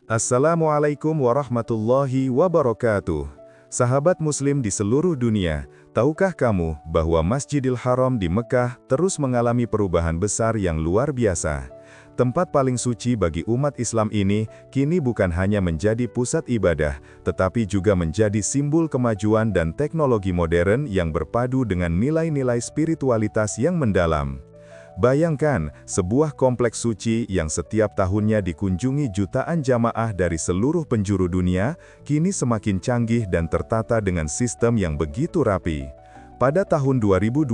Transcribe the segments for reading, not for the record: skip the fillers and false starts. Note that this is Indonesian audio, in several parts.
Assalamualaikum warahmatullahi wabarakatuh. Sahabat muslim di seluruh dunia, tahukah kamu bahwa Masjidil Haram di Mekah terus mengalami perubahan besar yang luar biasa? Tempat paling suci bagi umat Islam ini kini bukan hanya menjadi pusat ibadah, tetapi juga menjadi simbol kemajuan dan teknologi modern yang berpadu dengan nilai-nilai spiritualitas yang mendalam. Bayangkan, sebuah kompleks suci yang setiap tahunnya dikunjungi jutaan jamaah dari seluruh penjuru dunia, kini semakin canggih dan tertata dengan sistem yang begitu rapi. Pada tahun 2025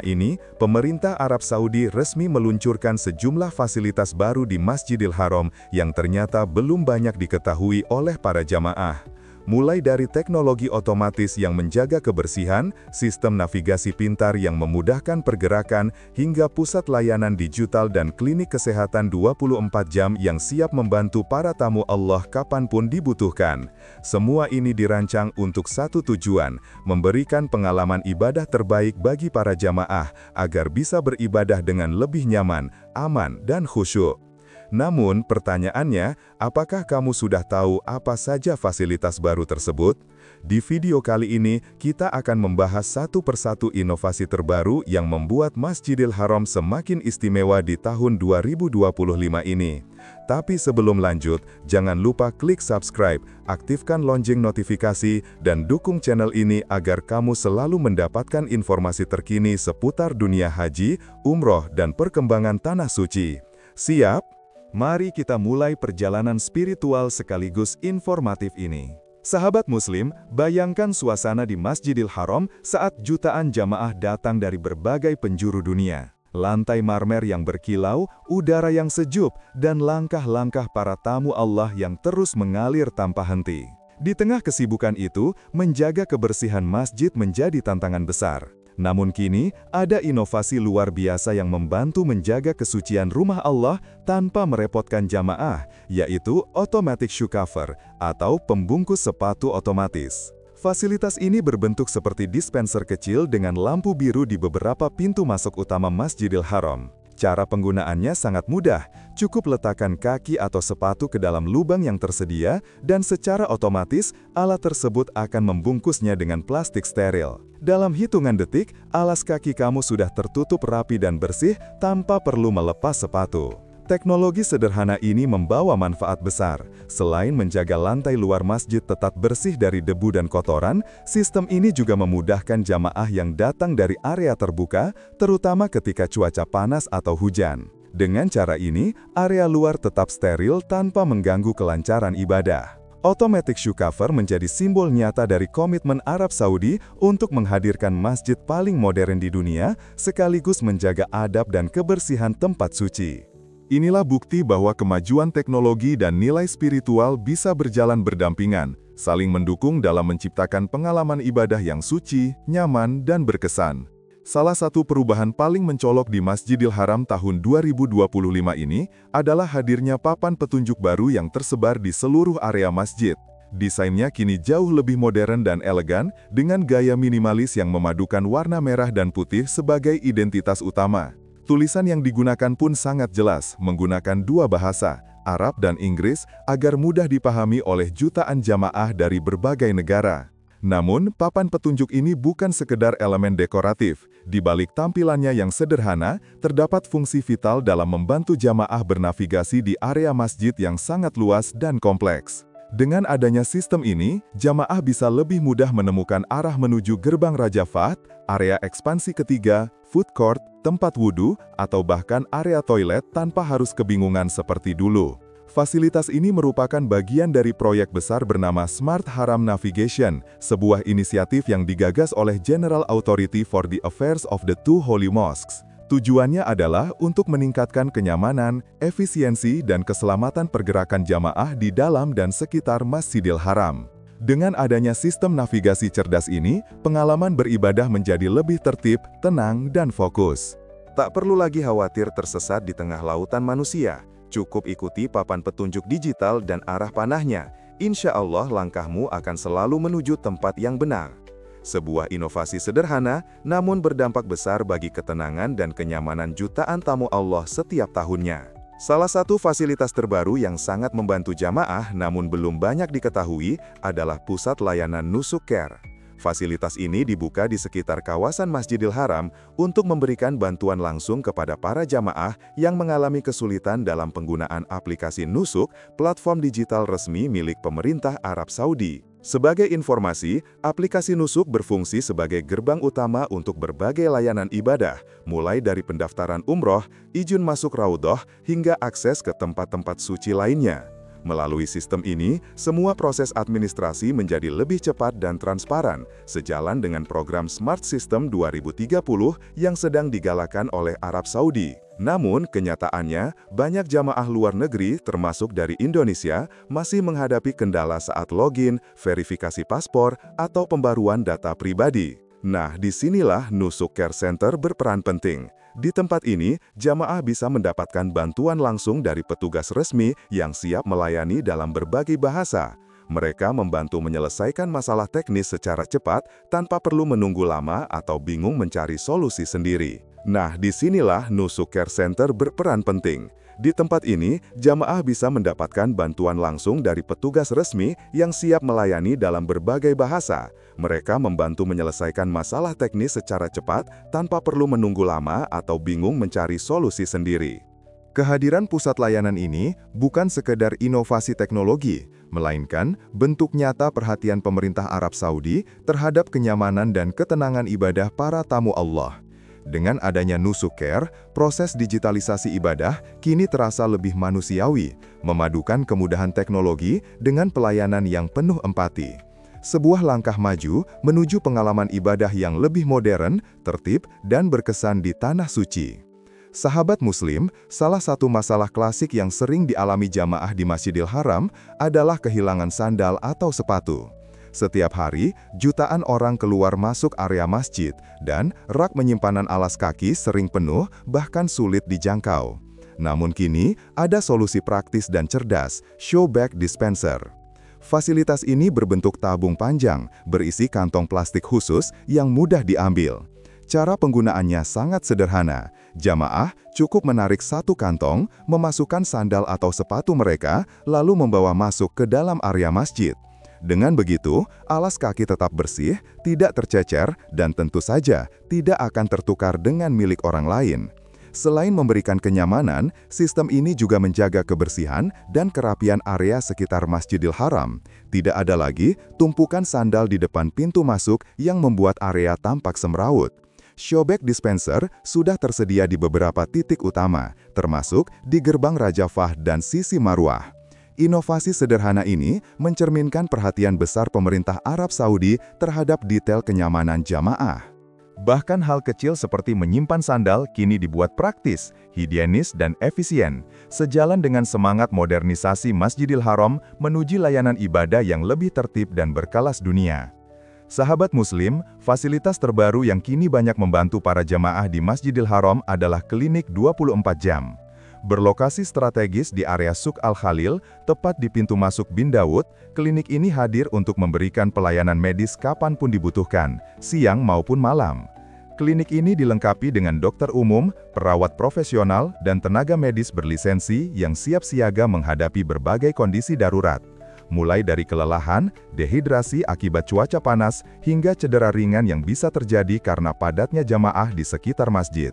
ini, pemerintah Arab Saudi resmi meluncurkan sejumlah fasilitas baru di Masjidil Haram yang ternyata belum banyak diketahui oleh para jamaah. Mulai dari teknologi otomatis yang menjaga kebersihan, sistem navigasi pintar yang memudahkan pergerakan, hingga pusat layanan digital dan klinik kesehatan 24 jam yang siap membantu para tamu Allah kapanpun dibutuhkan. Semua ini dirancang untuk satu tujuan, memberikan pengalaman ibadah terbaik bagi para jamaah, agar bisa beribadah dengan lebih nyaman, aman, dan khusyuk. Namun, pertanyaannya, apakah kamu sudah tahu apa saja fasilitas baru tersebut? Di video kali ini, kita akan membahas satu persatu inovasi terbaru yang membuat Masjidil Haram semakin istimewa di tahun 2025 ini. Tapi sebelum lanjut, jangan lupa klik subscribe, aktifkan lonceng notifikasi, dan dukung channel ini agar kamu selalu mendapatkan informasi terkini seputar dunia haji, umroh, dan perkembangan tanah suci. Siap? Mari kita mulai perjalanan spiritual sekaligus informatif ini. Sahabat muslim, bayangkan suasana di Masjidil Haram saat jutaan jamaah datang dari berbagai penjuru dunia. Lantai marmer yang berkilau, udara yang sejuk, dan langkah-langkah para tamu Allah yang terus mengalir tanpa henti. Di tengah kesibukan itu, menjaga kebersihan masjid menjadi tantangan besar. Namun kini, ada inovasi luar biasa yang membantu menjaga kesucian rumah Allah tanpa merepotkan jamaah, yaitu Automatic Shoe Cover atau pembungkus sepatu otomatis. Fasilitas ini berbentuk seperti dispenser kecil dengan lampu biru di beberapa pintu masuk utama Masjidil Haram. Cara penggunaannya sangat mudah, cukup letakkan kaki atau sepatu ke dalam lubang yang tersedia, dan secara otomatis, alat tersebut akan membungkusnya dengan plastik steril. Dalam hitungan detik, alas kaki kamu sudah tertutup rapi dan bersih tanpa perlu melepas sepatu. Teknologi sederhana ini membawa manfaat besar. Selain menjaga lantai luar masjid tetap bersih dari debu dan kotoran, sistem ini juga memudahkan jamaah yang datang dari area terbuka, terutama ketika cuaca panas atau hujan. Dengan cara ini, area luar tetap steril tanpa mengganggu kelancaran ibadah. Automatic Shoe Cover menjadi simbol nyata dari komitmen Arab Saudi untuk menghadirkan masjid paling modern di dunia, sekaligus menjaga adab dan kebersihan tempat suci. Inilah bukti bahwa kemajuan teknologi dan nilai spiritual bisa berjalan berdampingan, saling mendukung dalam menciptakan pengalaman ibadah yang suci, nyaman, dan berkesan. Salah satu perubahan paling mencolok di Masjidil Haram tahun 2025 ini adalah hadirnya papan petunjuk baru yang tersebar di seluruh area masjid. Desainnya kini jauh lebih modern dan elegan, dengan gaya minimalis yang memadukan warna merah dan putih sebagai identitas utama. Tulisan yang digunakan pun sangat jelas, menggunakan dua bahasa, Arab dan Inggris, agar mudah dipahami oleh jutaan jamaah dari berbagai negara. Namun, papan petunjuk ini bukan sekedar elemen dekoratif. Di balik tampilannya yang sederhana, terdapat fungsi vital dalam membantu jamaah bernavigasi di area masjid yang sangat luas dan kompleks. Dengan adanya sistem ini, jamaah bisa lebih mudah menemukan arah menuju gerbang Raja Fahd, area ekspansi ketiga, food court, tempat wudhu, atau bahkan area toilet tanpa harus kebingungan seperti dulu. Fasilitas ini merupakan bagian dari proyek besar bernama Smart Haram Navigation, sebuah inisiatif yang digagas oleh General Authority for the Affairs of the Two Holy Mosques. Tujuannya adalah untuk meningkatkan kenyamanan, efisiensi, dan keselamatan pergerakan jamaah di dalam dan sekitar Masjidil Haram. Dengan adanya sistem navigasi cerdas ini, pengalaman beribadah menjadi lebih tertib, tenang, dan fokus. Tak perlu lagi khawatir tersesat di tengah lautan manusia. Cukup ikuti papan petunjuk digital dan arah panahnya. Insya Allah langkahmu akan selalu menuju tempat yang benar. Sebuah inovasi sederhana, namun berdampak besar bagi ketenangan dan kenyamanan jutaan tamu Allah setiap tahunnya. Salah satu fasilitas terbaru yang sangat membantu jamaah namun belum banyak diketahui adalah Pusat Layanan Nusuk Care. Fasilitas ini dibuka di sekitar kawasan Masjidil Haram untuk memberikan bantuan langsung kepada para jamaah yang mengalami kesulitan dalam penggunaan aplikasi Nusuk, platform digital resmi milik pemerintah Arab Saudi. Sebagai informasi, aplikasi Nusuk berfungsi sebagai gerbang utama untuk berbagai layanan ibadah, mulai dari pendaftaran umroh, izin masuk raudhah, hingga akses ke tempat-tempat suci lainnya. Melalui sistem ini, semua proses administrasi menjadi lebih cepat dan transparan, sejalan dengan program Smart System 2030 yang sedang digalakan oleh Arab Saudi. Namun, kenyataannya, banyak jamaah luar negeri, termasuk dari Indonesia, masih menghadapi kendala saat login, verifikasi paspor, atau pembaruan data pribadi. Nah, disinilah Nusuk Care Center berperan penting. Di tempat ini, jamaah bisa mendapatkan bantuan langsung dari petugas resmi yang siap melayani dalam berbagai bahasa. Mereka membantu menyelesaikan masalah teknis secara cepat tanpa perlu menunggu lama atau bingung mencari solusi sendiri. Nah, disinilah Nusuk Care Center berperan penting. Di tempat ini, jamaah bisa mendapatkan bantuan langsung dari petugas resmi yang siap melayani dalam berbagai bahasa. Mereka membantu menyelesaikan masalah teknis secara cepat tanpa perlu menunggu lama atau bingung mencari solusi sendiri. Kehadiran pusat layanan ini bukan sekedar inovasi teknologi, melainkan bentuk nyata perhatian pemerintah Arab Saudi terhadap kenyamanan dan ketenangan ibadah para tamu Allah. Dengan adanya Nusuk Care, proses digitalisasi ibadah kini terasa lebih manusiawi, memadukan kemudahan teknologi dengan pelayanan yang penuh empati. Sebuah langkah maju menuju pengalaman ibadah yang lebih modern, tertib, dan berkesan di Tanah Suci. Sahabat Muslim, salah satu masalah klasik yang sering dialami jamaah di Masjidil Haram adalah kehilangan sandal atau sepatu. Setiap hari, jutaan orang keluar masuk area masjid, dan rak penyimpanan alas kaki sering penuh, bahkan sulit dijangkau. Namun kini, ada solusi praktis dan cerdas, Show Bag Dispenser. Fasilitas ini berbentuk tabung panjang, berisi kantong plastik khusus yang mudah diambil. Cara penggunaannya sangat sederhana. Jamaah cukup menarik satu kantong, memasukkan sandal atau sepatu mereka, lalu membawa masuk ke dalam area masjid. Dengan begitu, alas kaki tetap bersih, tidak tercecer, dan tentu saja tidak akan tertukar dengan milik orang lain. Selain memberikan kenyamanan, sistem ini juga menjaga kebersihan dan kerapian area sekitar Masjidil Haram. Tidak ada lagi tumpukan sandal di depan pintu masuk yang membuat area tampak semrawut. Showbag Dispenser sudah tersedia di beberapa titik utama, termasuk di Gerbang Raja Fahd dan sisi Marwah. Inovasi sederhana ini mencerminkan perhatian besar pemerintah Arab Saudi terhadap detail kenyamanan jamaah. Bahkan hal kecil seperti menyimpan sandal kini dibuat praktis, higienis, dan efisien, sejalan dengan semangat modernisasi Masjidil Haram menuju layanan ibadah yang lebih tertib dan berkelas dunia. Sahabat Muslim, fasilitas terbaru yang kini banyak membantu para jamaah di Masjidil Haram adalah klinik 24 jam. Berlokasi strategis di area Suk Al-Khalil, tepat di pintu masuk Bin Daud, klinik ini hadir untuk memberikan pelayanan medis kapanpun dibutuhkan, siang maupun malam. Klinik ini dilengkapi dengan dokter umum, perawat profesional, dan tenaga medis berlisensi yang siap siaga menghadapi berbagai kondisi darurat. Mulai dari kelelahan, dehidrasi akibat cuaca panas, hingga cedera ringan yang bisa terjadi karena padatnya jamaah di sekitar masjid.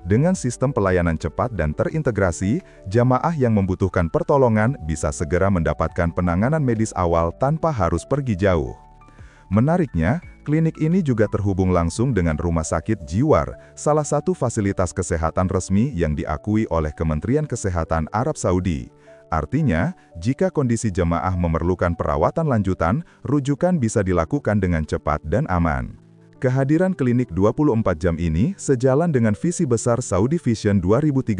Dengan sistem pelayanan cepat dan terintegrasi, jamaah yang membutuhkan pertolongan bisa segera mendapatkan penanganan medis awal tanpa harus pergi jauh. Menariknya, klinik ini juga terhubung langsung dengan Rumah Sakit Jiwar, salah satu fasilitas kesehatan resmi yang diakui oleh Kementerian Kesehatan Arab Saudi. Artinya, jika kondisi jamaah memerlukan perawatan lanjutan, rujukan bisa dilakukan dengan cepat dan aman. Kehadiran klinik 24 jam ini sejalan dengan visi besar Saudi Vision 2030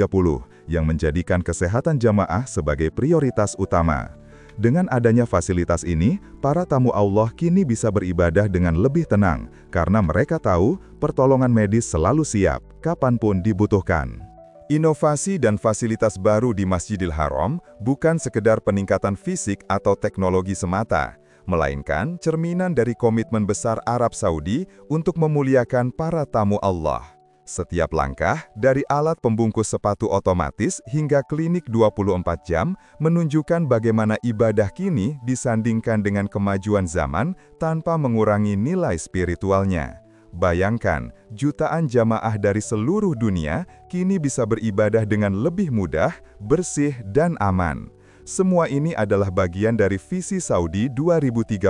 yang menjadikan kesehatan jamaah sebagai prioritas utama. Dengan adanya fasilitas ini, para tamu Allah kini bisa beribadah dengan lebih tenang karena mereka tahu pertolongan medis selalu siap, kapanpun dibutuhkan. Inovasi dan fasilitas baru di Masjidil Haram bukan sekedar peningkatan fisik atau teknologi semata, melainkan cerminan dari komitmen besar Arab Saudi untuk memuliakan para tamu Allah. Setiap langkah, dari alat pembungkus sepatu otomatis hingga klinik 24 jam, menunjukkan bagaimana ibadah kini disandingkan dengan kemajuan zaman tanpa mengurangi nilai spiritualnya. Bayangkan, jutaan jamaah dari seluruh dunia kini bisa beribadah dengan lebih mudah, bersih, dan aman. Semua ini adalah bagian dari visi Saudi 2030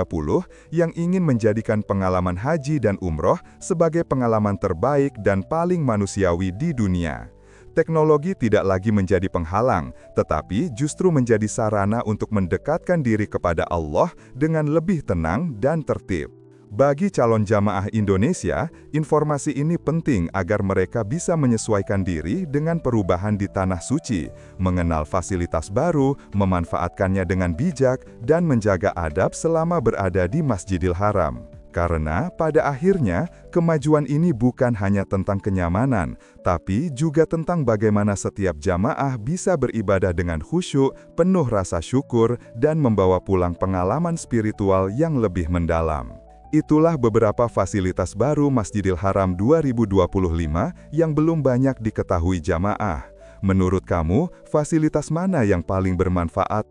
yang ingin menjadikan pengalaman haji dan umroh sebagai pengalaman terbaik dan paling manusiawi di dunia. Teknologi tidak lagi menjadi penghalang, tetapi justru menjadi sarana untuk mendekatkan diri kepada Allah dengan lebih tenang dan tertib. Bagi calon jamaah Indonesia, informasi ini penting agar mereka bisa menyesuaikan diri dengan perubahan di Tanah Suci, mengenal fasilitas baru, memanfaatkannya dengan bijak, dan menjaga adab selama berada di Masjidil Haram. Karena pada akhirnya, kemajuan ini bukan hanya tentang kenyamanan, tapi juga tentang bagaimana setiap jamaah bisa beribadah dengan khusyuk, penuh rasa syukur, dan membawa pulang pengalaman spiritual yang lebih mendalam. Itulah beberapa fasilitas baru Masjidil Haram 2025 yang belum banyak diketahui jamaah. Menurut kamu, fasilitas mana yang paling bermanfaat?